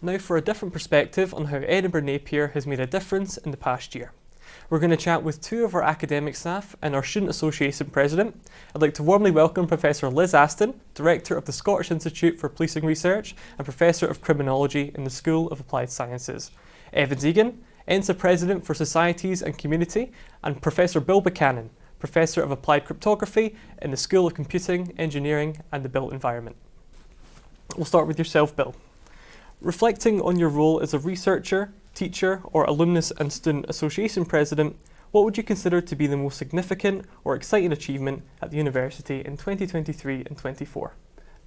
Now for a different perspective on how Edinburgh Napier has made a difference in the past year. We're going to chat with two of our academic staff and our Student Association President. I'd like to warmly welcome Professor Liz Aston, Director of the Scottish Institute for Policing Research and Professor of Criminology in the School of Applied Sciences, Evans Egan, ENSA President for Societies and Community, and Professor Bill Buchanan, Professor of Applied Cryptography in the School of Computing, Engineering and the Built Environment. We'll start with yourself, Bill. Reflecting on your role as a researcher, teacher or alumnus and student association president, what would you consider to be the most significant or exciting achievement at the university in 2023 and 24?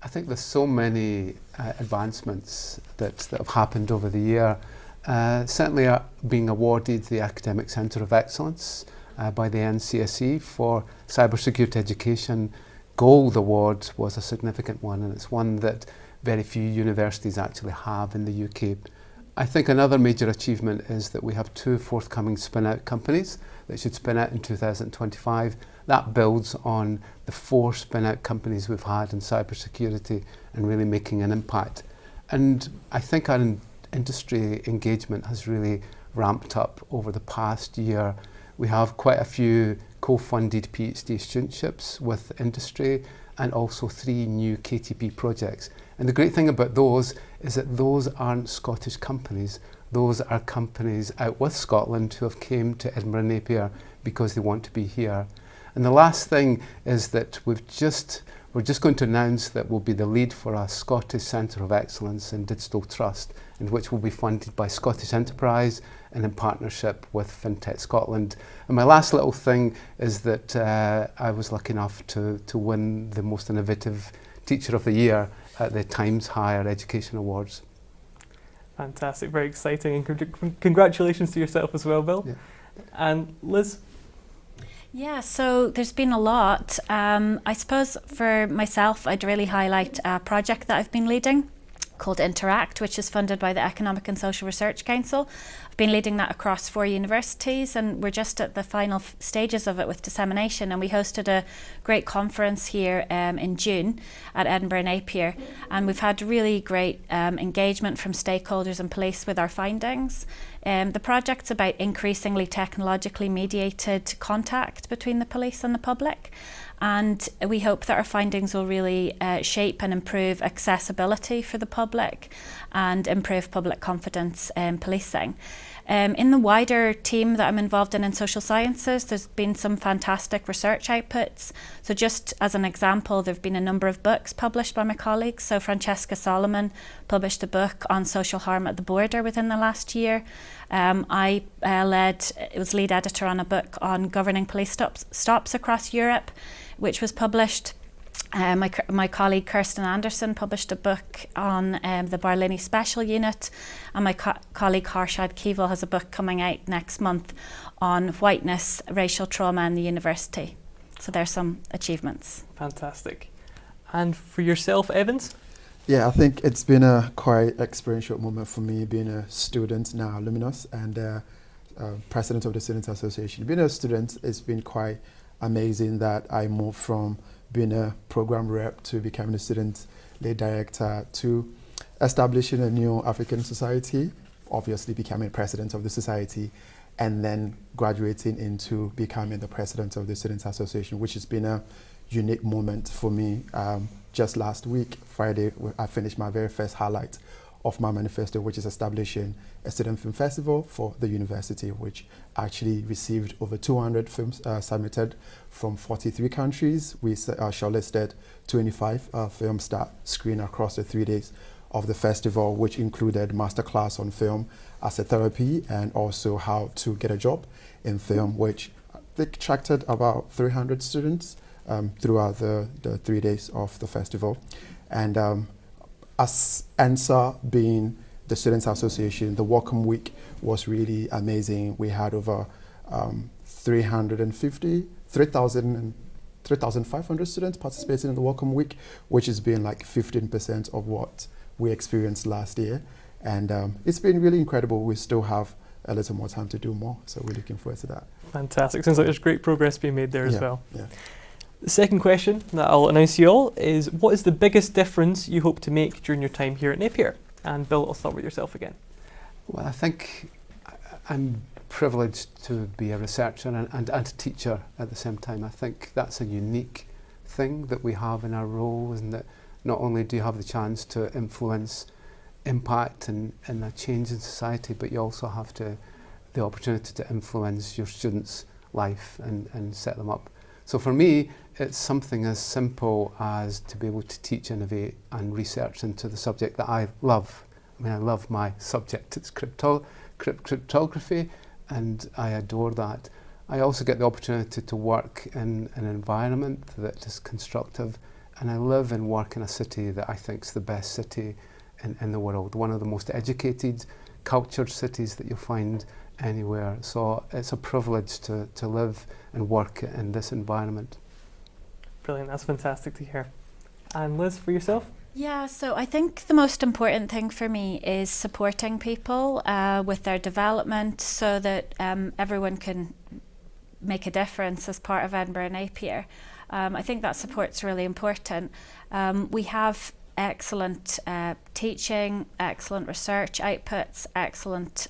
I think there's so many advancements that have happened over the year. Certainly being awarded the Academic Centre of Excellence by the NCSE for Cybersecurity Education Gold Award was a significant one, and it's one that very few universities actually have in the UK. I think another major achievement is that we have two forthcoming spin-out companies that should spin out in 2025. That builds on the four spin-out companies we've had in cybersecurity and really making an impact. And I think our industry engagement has really ramped up over the past year. We have quite a few co-funded PhD studentships with industry and also 3 new KTP projects. And the great thing about those is that those aren't Scottish companies. Those are companies out with Scotland who have came to Edinburgh Napier because they want to be here. And the last thing is that we're just going to announce that we'll be the lead for a Scottish Centre of Excellence in Digital Trust, in which will be funded by Scottish Enterprise and in partnership with FinTech Scotland. And my last little thing is that I was lucky enough to win the Most Innovative Teacher of the Year at the Times Higher Education Awards. Fantastic, very exciting, and congratulations to yourself as well, Bill. Yeah. And Liz? Yeah, so there's been a lot. I suppose for myself, I'd really highlight a project that I've been leading called Interact, which is funded by the Economic and Social Research Council. I've been leading that across 4 universities, and we're just at the final stages of it with dissemination, and we hosted a great conference here in June at Edinburgh Napier, and we've had really great engagement from stakeholders and police with our findings. The project's about increasingly technologically mediated contact between the police and the public, and we hope that our findings will really shape and improve accessibility for the public and improve public confidence in policing. In the wider team that I'm involved in social sciences, there's been some fantastic research outputs. So just as an example, there have been a number of books published by my colleagues. So Francesca Solomon published a book on social harm at the border within the last year. I was lead editor on a book on governing police stops across Europe, which was published. My colleague Kirsten Anderson published a book on the Barlini Special Unit, and my colleague Harshad Keeval has a book coming out next month on whiteness, racial trauma in the university. So there's some achievements. Fantastic. And for yourself, Evans? Yeah, I think it's been a quite experiential moment for me, being a student, now alumnus, and president of the Students Association. Being a student, it's been quite amazing that I moved from being a program rep to becoming a student lead director to establishing a new African society, obviously becoming president of the society, and then graduating into becoming the president of the Students Association, which has been a unique moment for me. Just last week, Friday, I finished my very first highlight of my manifesto, which is establishing a student film festival for the university, which actually received over 200 films submitted from 43 countries. We shortlisted 25 films that screen across the 3 days of the festival, which included masterclass on film as a therapy and also how to get a job in film, which they attracted about 300 students throughout the 3 days of the festival. And as ENSA being the Students Association, the Welcome Week was really amazing. We had over 3,500 students participating in the Welcome Week, which has been like 15% of what we experienced last year. And it's been really incredible. We still have a little more time to do more, so we're looking forward to that. Fantastic. Sounds like there's great progress being made there as well. Yeah. The second question that I'll announce to you all is, what is the biggest difference you hope to make during your time here at Napier? And Bill, I'll start with yourself again. Well, I think I'm privileged to be a researcher and a teacher at the same time. I think that's a unique thing that we have in our role, and that not only do you have the chance to influence impact and a change in society, but you also have the opportunity to influence your students' life and set them up. So for me, it's something as simple as to be able to teach, innovate and research into the subject that I love. I mean, I love my subject. It's cryptography, and I adore that. I also get the opportunity to work in an environment that is constructive, and I live and work in a city that I think is the best city in the world, one of the most educated, cultured cities that you'll find anywhere. So it's a privilege to live and work in this environment. Brilliant, that's fantastic to hear. And Liz, for yourself? Yeah, so I think the most important thing for me is supporting people with their development so that everyone can make a difference as part of Edinburgh Napier. I think that support's really important. We have excellent teaching, excellent research outputs, excellent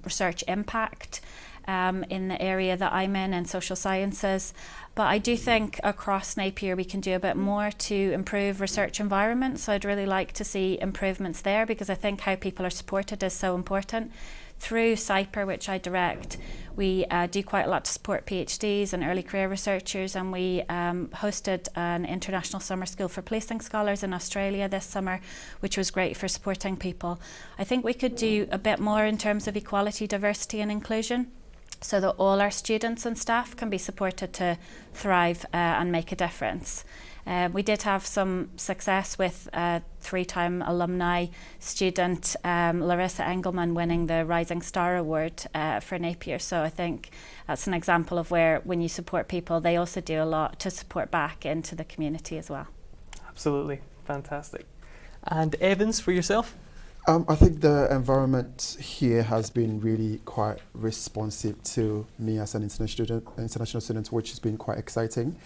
research impact in the area that I'm in social sciences. But I do think across Napier we can do a bit more to improve research environments. So I'd really like to see improvements there, because I think how people are supported is so important. Through CIPER, which I direct, we do quite a lot to support PhDs and early career researchers, and we hosted an international summer school for policing scholars in Australia this summer, which was great for supporting people. I think we could do a bit more in terms of equality, diversity and inclusion, so that all our students and staff can be supported to thrive and make a difference. We did have some success with a 3-time alumni student, Larissa Engelman, winning the Rising Star Award for Napier. So I think that's an example of where, when you support people, they also do a lot to support back into the community as well. Absolutely, fantastic. And Evans, for yourself? I think the environment here has been really quite responsive to me as an international student, which has been quite exciting.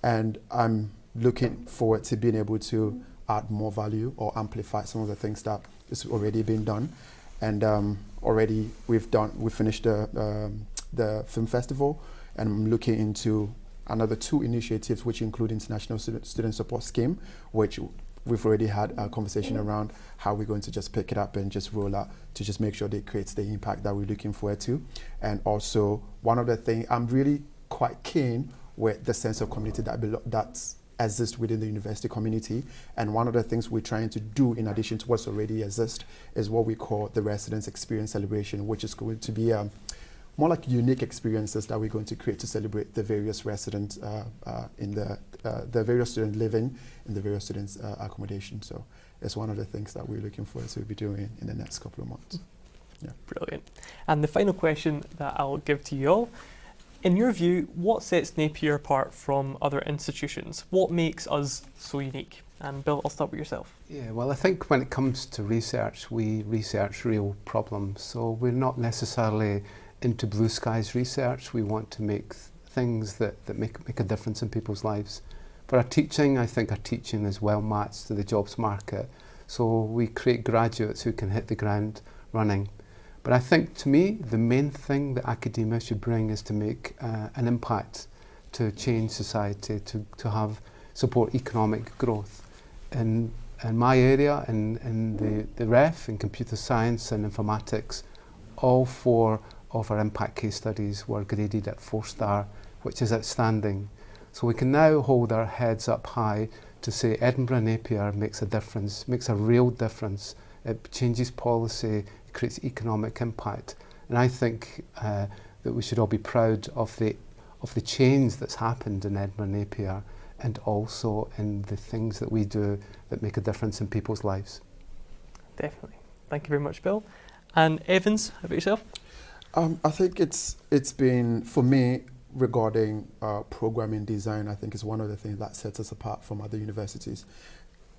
And I'm looking forward to being able to add more value or amplify some of the things that is already being done. And already we finished the film festival, and I'm looking into another 2 initiatives, which include International Student Support Scheme, which we've already had a conversation around how we're going to just pick it up and just roll out to just make sure that it creates the impact that we're looking forward to. And also, one of the things I'm really quite keen with the sense of community that exists within the university community. And one of the things we're trying to do, in addition to what's already exists, is what we call the Residence Experience Celebration, which is going to be more like unique experiences that we're going to create to celebrate the various residents in the various students living in the various students' accommodation. So it's one of the things that we're looking forward to be doing in the next couple of months. Yeah. Brilliant. And the final question that I'll give to you all: in your view, what sets Napier apart from other institutions? What makes us so unique? And Bill, I'll start with yourself. Yeah, well, I think when it comes to research, we research real problems. So we're not necessarily into blue skies research. We want to make things that make a difference in people's lives. For our teaching, I think our teaching is well matched to the jobs market. So we create graduates who can hit the ground running. But I think, to me, the main thing that academia should bring is to make an impact, to change society, to support economic growth. In my area, in the ref, in computer science and informatics, all 4 of our impact case studies were graded at 4-star, which is outstanding. So we can now hold our heads up high to say Edinburgh Napier makes a difference, makes a real difference. It changes policy, it creates economic impact. And I think that we should all be proud of the change that's happened in Edinburgh Napier, and also in the things that we do that make a difference in people's lives. Definitely. Thank you very much, Bill. And Evans, how about yourself? I think it's been, for me, regarding programming design, I think is one of the things that sets us apart from other universities.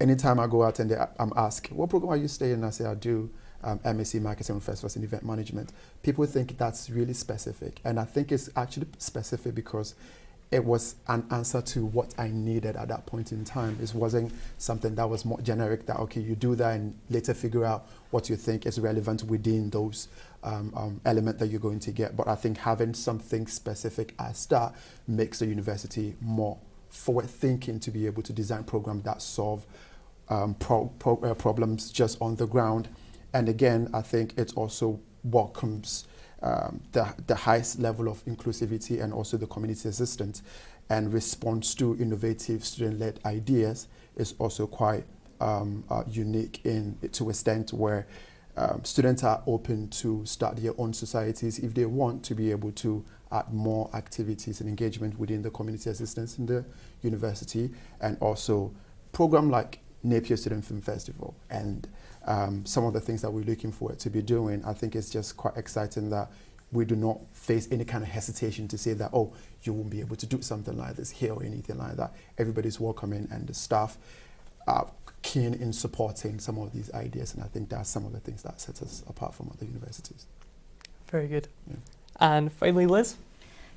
Anytime I go out and I'm asked, what program are you studying? And I say, I do MSc Marketing and Festivals and Event Management. People think that's really specific. And I think it's actually specific because it was an answer to what I needed at that point in time. It wasn't something that was more generic that, okay, you do that and later figure out what you think is relevant within those element that you're going to get. But I think having something specific as that makes the university more forward thinking to be able to design programs that solve problems just on the ground. And again, I think it also welcomes the highest level of inclusivity and also the community assistance, and response to innovative student-led ideas is also quite unique to a extent where students are open to start their own societies if they want to be able to add more activities and engagement within the community assistance in the university, and also program like Napier Student Film Festival and some of the things that we're looking forward to be doing. I think it's just quite exciting that we do not face any kind of hesitation to say that, oh, you won't be able to do something like this here or anything like that. Everybody's welcoming, and the staff are keen in supporting some of these ideas, and I think that's some of the things that set us apart from other universities. Very good. Yeah. And finally, Liz?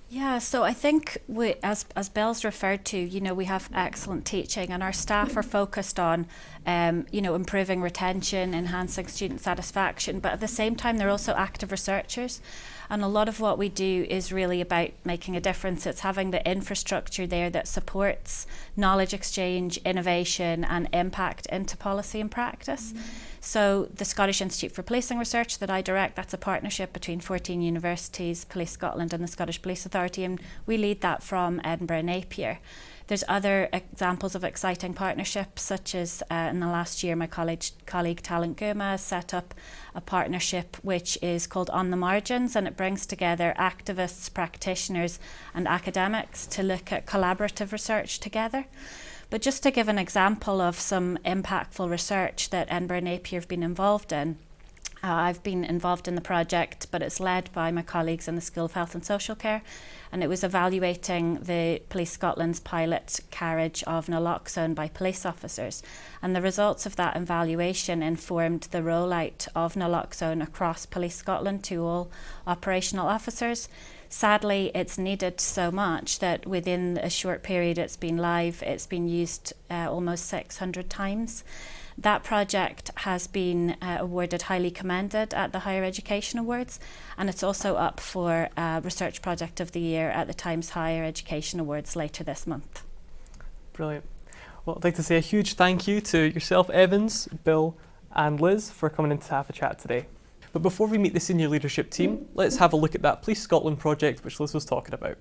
Yeah, so I think as Bill's referred to, we have excellent teaching, and our staff are focused on, improving retention, enhancing student satisfaction, but at the same time, they're also active researchers. And a lot of what we do is really about making a difference. It's having the infrastructure there that supports knowledge exchange, innovation, and impact into policy and practice. So the Scottish Institute for Policing Research that I direct, that's a partnership between 14 universities, Police Scotland and the Scottish Police Authority, and we lead that from Edinburgh and Napier. There's other examples of exciting partnerships, such as in the last year, my colleague Talent Guma set up a partnership which is called On the Margins, and it brings together activists, practitioners and academics to look at collaborative research together. But just to give an example of some impactful research that Edinburgh and Napier have been involved in, I've been involved in the project, but it's led by my colleagues in the School of Health and Social Care, and it was evaluating the Police Scotland's pilot carriage of naloxone by police officers. And the results of that evaluation informed the rollout of naloxone across Police Scotland to all operational officers. Sadly, it's needed so much that within a short period it's been live, it's been used almost 600 times. That project has been awarded Highly Commended at the Higher Education Awards, and it's also up for Research Project of the Year at the Times Higher Education Awards later this month. Brilliant. Well, I'd like to say a huge thank you to yourself, Evans, Bill and Liz, for coming in to have a chat today. But before we meet the senior leadership team, let's have a look at that Police Scotland project which Liz was talking about.